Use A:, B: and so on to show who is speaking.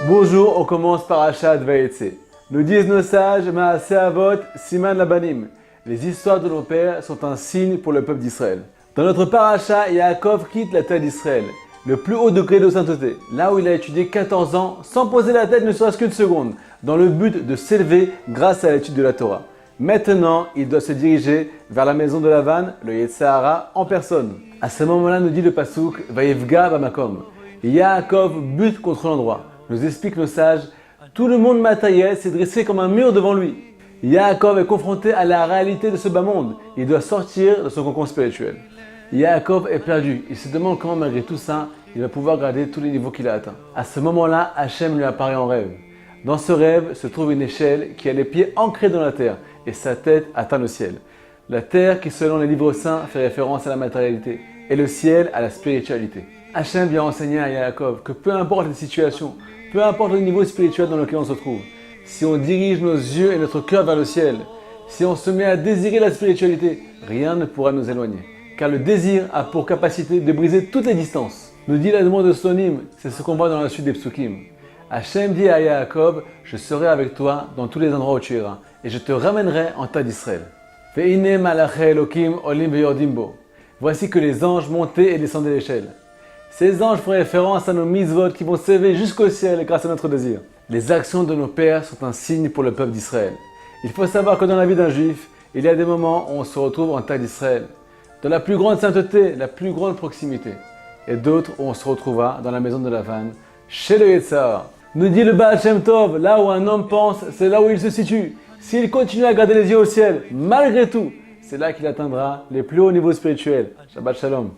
A: Bonjour, on commence par Achat Vaïtse. Nous disent nos sages, Maaseh Avot, Siman Labanim. Les histoires de nos pères sont un signe pour le peuple d'Israël. Dans notre paracha, Yaakov quitte la terre d'Israël, le plus haut degré de sainteté, là où il a étudié 14 ans sans poser la tête ne serait-ce qu'une seconde, dans le but de s'élever grâce à l'étude de la Torah. Maintenant, il doit se diriger vers la maison de Lavan, le Yetzirah, en personne. À ce moment-là, nous dit le Passouk, Vaïvga Bamakom. Yaakov bute contre l'endroit. Nous expliquent nos sages, tout le monde matériel s'est dressé comme un mur devant lui. Yaakov est confronté à la réalité de ce bas monde. Il doit sortir de son cocon spirituel. Yaakov est perdu. Il se demande comment malgré tout ça, il va pouvoir garder tous les niveaux qu'il a atteints. À ce moment-là, Hachem lui apparaît en rêve. Dans ce rêve se trouve une échelle qui a les pieds ancrés dans la terre et sa tête atteint le ciel. La terre qui, selon les livres saints, fait référence à la matérialité et le ciel à la spiritualité. Hachem vient enseigner à Yaakov que peu importe les situations, peu importe le niveau spirituel dans lequel on se trouve, si on dirige nos yeux et notre cœur vers le ciel, si on se met à désirer la spiritualité, rien ne pourra nous éloigner. Car le désir a pour capacité de briser toutes les distances. Nous dit la demande de Sonim, c'est ce qu'on voit dans la suite des psukim. Hachem dit à Yaakov, je serai avec toi dans tous les endroits où tu iras, et je te ramènerai en terre d'Israël. Ve'ine malachei Elokim olim veyordim bo. Voici que les anges montaient et descendaient l'échelle. Ces anges font référence à nos mitzvot qui vont s'élever jusqu'au ciel grâce à notre désir. Les actions de nos pères sont un signe pour le peuple d'Israël. Il faut savoir que dans la vie d'un juif, il y a des moments où on se retrouve en terre d'Israël, dans la plus grande sainteté, la plus grande proximité, et d'autres où on se retrouvera dans la maison de Lavan, chez le Yetzirah. Nous dit le Baal Shem Tov, là où un homme pense, c'est là où il se situe. S'il continue à garder les yeux au ciel, malgré tout, c'est là qu'il atteindra les plus hauts niveaux spirituels. Shabbat Shalom.